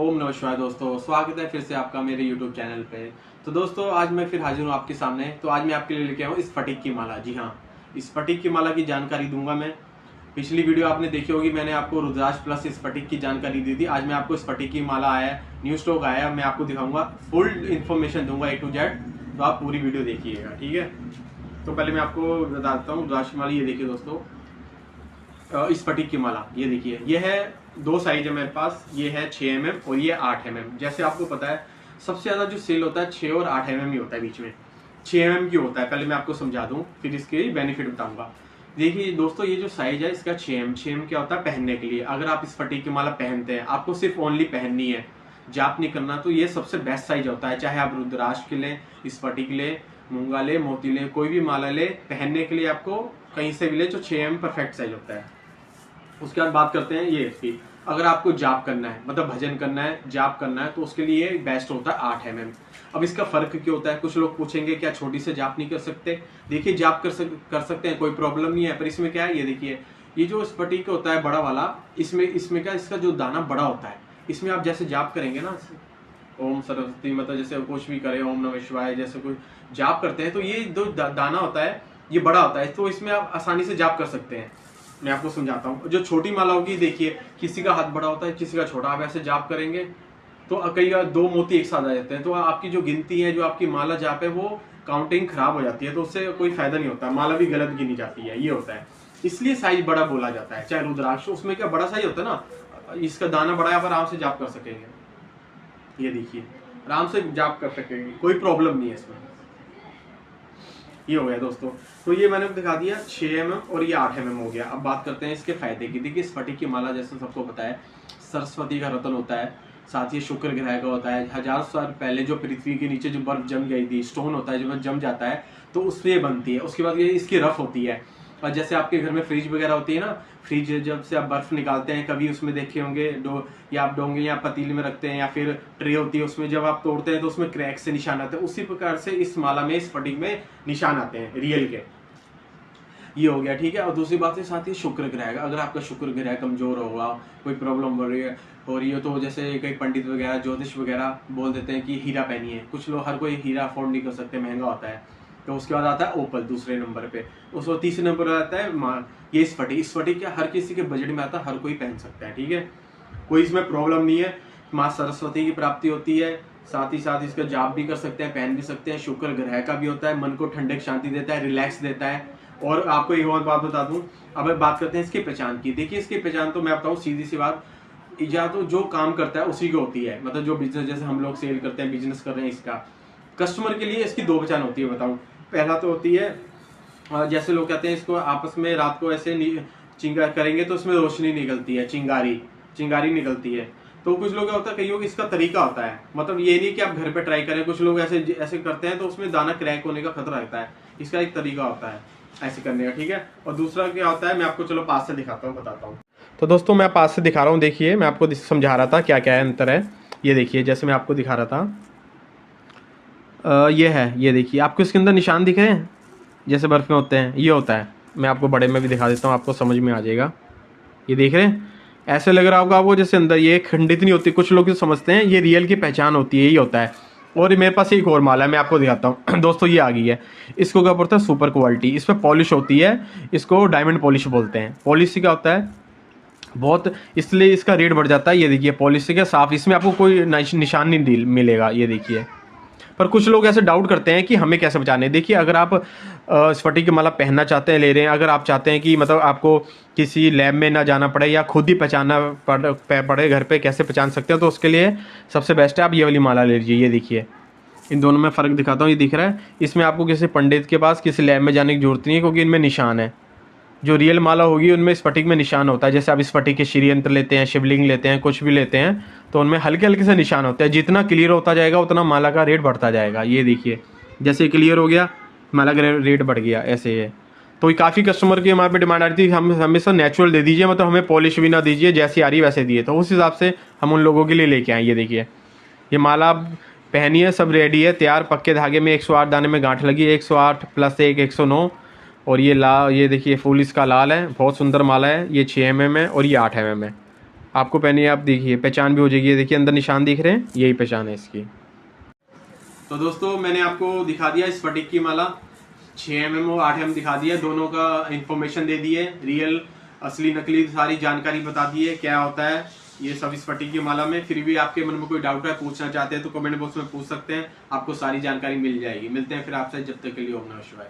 ओम नमः शिवाय दोस्तों, स्वागत है फिर से आपका मेरे यूट्यूब चैनल पे। तो दोस्तों आज मैं फिर हाजिर हूँ आपके सामने। तो आज मैं आपके लिए लेके आया हूँ स्फटिक की माला। जी हाँ, स्फटिक की माला की जानकारी दूंगा मैं। पिछली वीडियो आपने देखी होगी, मैंने आपको रुद्राक्ष प्लस स्फटिक की जानकारी दी थी। आज मैं आपको स्फटिक की माला आया है, न्यू स्टॉक आया है, मैं आपको दिखाऊंगा, फुल इन्फॉर्मेशन दूंगा A to Z। तो आप पूरी वीडियो देखिएगा, ठीक है। तो पहले मैं आपको बता देता हूँ रुद्राक्ष की माला। ये देखिए दोस्तों, स्फटिक की माला, ये देखिए, ये है दो साइज है मेरे पास। ये है 6 mm और ये 8 mm। जैसे आपको पता है सबसे ज्यादा जो सेल होता है 6 और 8 mm ही होता है, बीच में 6 mm की होता है। पहले मैं आपको समझा दूं, फिर इसके बेनिफिट बताऊंगा। देखिए दोस्तों, ये जो साइज है इसका 6 mm क्या होता है, पहनने के लिए। अगर आप स्फटिक की माला पहनते हैं, आपको सिर्फ ओनली पहननी है, जाप नहीं करना, तो ये सबसे बेस्ट साइज होता है। चाहे आप रुद्राक्ष के ले, स्फटिक ले, मूंगा ले, मोती ले, कोई भी माला ले, पहनने के लिए आपको कहीं से भी ले, जो 6 mm परफेक्ट साइज होता है। उसके बाद बात करते हैं ये इसकी। अगर आपको जाप करना है, मतलब भजन करना है, जाप करना है, तो उसके लिए बेस्ट होता है 8 mm। अब इसका फर्क क्या होता है, कुछ लोग पूछेंगे क्या छोटी से जाप नहीं कर सकते? देखिए, जाप कर सकते हैं, कोई प्रॉब्लम नहीं है। पर इसमें क्या है, ये देखिए, ये जो स्फटिक होता है बड़ा वाला, इसमें क्या, इसका जो दाना बड़ा होता है। इसमें आप जैसे जाप करेंगे ना, ओम सरस्वती, मतलब जैसे कुछ भी करे, ओम नमः शिवाय, जैसे कोई जाप करते हैं, तो ये जो दाना होता है ये बड़ा होता है, तो इसमें आप आसानी से जाप कर सकते हैं। मैं आपको समझाता हूँ। जो छोटी माला होगी, देखिए किसी का हाथ बड़ा होता है, किसी का छोटा। आप ऐसे जाप करेंगे तो कई बार 2 मोती एक साथ आ जाते हैं, तो आपकी जो गिनती है, जो आपकी माला जाप है, वो काउंटिंग खराब हो जाती है, तो उससे कोई फायदा नहीं होता, माला भी गलत गिनी जाती है, ये होता है। इसलिए साइज बड़ा बोला जाता है। चाहे रुद्राक्ष, उसमें क्या बड़ा साइज होता है ना, इसका दाना बड़ा है, आप आराम से जाप कर सकेंगे। ये देखिए, आराम से जाप कर सकेंगे, कोई प्रॉब्लम नहीं है इसमें। ये हो गया दोस्तों। तो ये मैंने दिखा दिया 6 mm और ये 8 mm हो गया। अब बात करते हैं इसके फायदे की। देखिए, स्फटिक की माला जैसे सबको पता है सरस्वती का रतन होता है, साथ ही शुक्र ग्रह का होता है। 1000 साल पहले जो पृथ्वी के नीचे जो बर्फ जम गई थी, स्टोन होता है, जब जम जाता है तो उससे ये बनती है। उसके बाद ये इसकी रफ होती है। और जैसे आपके घर में फ्रिज वगैरह होती है ना, फ्रिज जब से आप बर्फ निकालते हैं, कभी उसमें देखे होंगे या आप डोंगे या पतीले में रखते हैं, या फिर ट्रे होती है, उसमें जब आप तोड़ते हैं तो उसमें क्रैक से निशान आते हैं। उसी प्रकार से इस माला में, स्फटिक में निशान आते हैं रियल के। ये हो गया, ठीक है। और दूसरी बात है, साथ ही शुक्र ग्रह, अगर आपका शुक्र ग्रह कमजोर होगा, कोई प्रॉब्लम हो रही है, तो जैसे कई पंडित वगैरह, ज्योतिष वगैरह बोल देते हैं कि हीरा पहनिए। कुछ लोग, हर कोई हीरा अफोर्ड नहीं कर सकते, महंगा होता है। तो उसके बाद आता है ओपल दूसरे नंबर पे। उसको तीसरे नंबर पर आता है ये स्फटिक क्या हर किसी के बजट में आता है, हर कोई पहन सकता है, ठीक है। कोई इसमें प्रॉब्लम नहीं है। माँ सरस्वती की प्राप्ति होती है, साथ ही साथ इसका जाप भी कर सकते हैं, पहन भी सकते हैं। शुक्र ग्रह का भी होता है, मन को ठंडक शांति देता है, रिलैक्स देता है। और आपको एक और बात बता दूं, अब बात करते हैं इसकी पहचान की। देखिए, इसकी पहचान तो मैं बताऊं, सीधी सी बात, या तो जो काम करता है उसी की होती है। मतलब जो बिजनेस, जैसे हम लोग सेल करते हैं, बिजनेस कर रहे हैं, इसका कस्टमर के लिए इसकी 2 पहचान होती है। बताऊं, पहला तो होती है, जैसे लोग कहते हैं इसको आपस में रात को ऐसे चिंगारी करेंगे तो उसमें रोशनी निकलती है, चिंगारी निकलती है। तो कुछ लोग क्या होता है, कईयों इसका तरीका होता है, मतलब ये नहीं कि आप घर पे ट्राई करें। कुछ लोग ऐसे करते हैं तो उसमें दाना क्रैक होने का खतरा रहता है। इसका एक तरीका होता है ऐसे करने का, ठीक है। और दूसरा क्या होता है, मैं आपको चलो पास से दिखाता हूँ, बताता हूँ। तो दोस्तों मैं पास से दिखा रहा हूँ। देखिए, मैं आपको समझा रहा था क्या क्या अंतर है। ये देखिए, जैसे मैं आपको दिखा रहा था, ये है, ये देखिए, आपको इसके अंदर निशान दिख रहे हैं जैसे बर्फ में होते हैं, ये होता है। मैं आपको बड़े में भी दिखा देता हूँ, आपको समझ में आ जाएगा। ये देख रहे हैं, ऐसे लग रहा होगा आपको जैसे अंदर ये खंडित नहीं होती। कुछ लोग समझते हैं ये रियल की पहचान होती है, यही होता है। और मेरे पास एक और माला है, मैं आपको दिखाता हूँ। दोस्तों ये आ गई है, इसको क्या बोलते हैं, सुपर क्वालिटी। इस पर पॉलिश होती है, इसको डायमंड पॉलिश बोलते हैं। पॉलिश से क्या होता है, बहुत, इसलिए इसका रेट बढ़ जाता है। ये देखिए, पॉलिश से क्या साफ, इसमें आपको कोई निशान नहीं मिलेगा, ये देखिए। पर कुछ लोग ऐसे डाउट करते हैं कि हमें कैसे बचाने। देखिए, अगर आप स्फटिक की माला पहनना चाहते हैं, ले रहे हैं, अगर आप चाहते हैं कि मतलब आपको किसी लैब में ना जाना पड़े या खुद ही पहचानना पड़े घर पे, कैसे पहचान सकते हो, तो उसके लिए सबसे बेस्ट है आप ये वाली माला ले लीजिए। ये देखिए, इन दोनों में फ़र्क दिखाता हूँ। ये दिख रहा है, इसमें आपको किसी पंडित के पास, किसी लैब में जाने की जरूरत नहीं है, क्योंकि इनमें निशान है। जो रियल माला होगी उनमें स्फटिक में निशान होता है। जैसे आप स्फटिक के श्री यंत्र लेते हैं, शिवलिंग लेते हैं, कुछ भी लेते हैं, तो उनमें हल्के हल्के से निशान होते हैं। जितना क्लियर होता जाएगा उतना माला का रेट बढ़ता जाएगा। ये देखिए, जैसे क्लियर हो गया, माला का रेट बढ़ गया, ऐसे है। तो काफ़ी कस्टमर की हमारे पे डिमांड आ रही थी, हम हमेशा नेचुरल दे दीजिए, मतलब हमें पॉलिश भी ना दीजिए, जैसी आ रही वैसे दिए। तो उस हिसाब से हम उन लोगों के लिए लेके आए। ये देखिए, ये माला पहनिए, सब रेडी है, तैयार। पक्के धागे में 108 दाने में गांठ लगी, 108 + 1 109। और ये देखिए, फूल इसका लाल है, बहुत सुंदर माला है। ये 6 mm है और ये 8 mm है। आपको पहनिए, आप देखिए पहचान भी हो जाएगी। देखिए अंदर निशान दिख रहे हैं, यही पहचान है इसकी। तो दोस्तों मैंने आपको दिखा दिया इस स्फटिक की माला, 6 mm और 8 mm दिखा दिया, दोनों का इंफॉर्मेशन दे दी है, रियल असली नकली सारी जानकारी बता दी है क्या होता है ये सब इस स्फटिक की माला में। फिर भी आपके मन में कोई डाउट है, पूछना चाहते हैं तो कमेंट बॉक्स में पूछ सकते हैं, आपको सारी जानकारी मिल जाएगी। मिलते हैं फिर आपसे, जब तक के लिए ओम नमः शिवाय।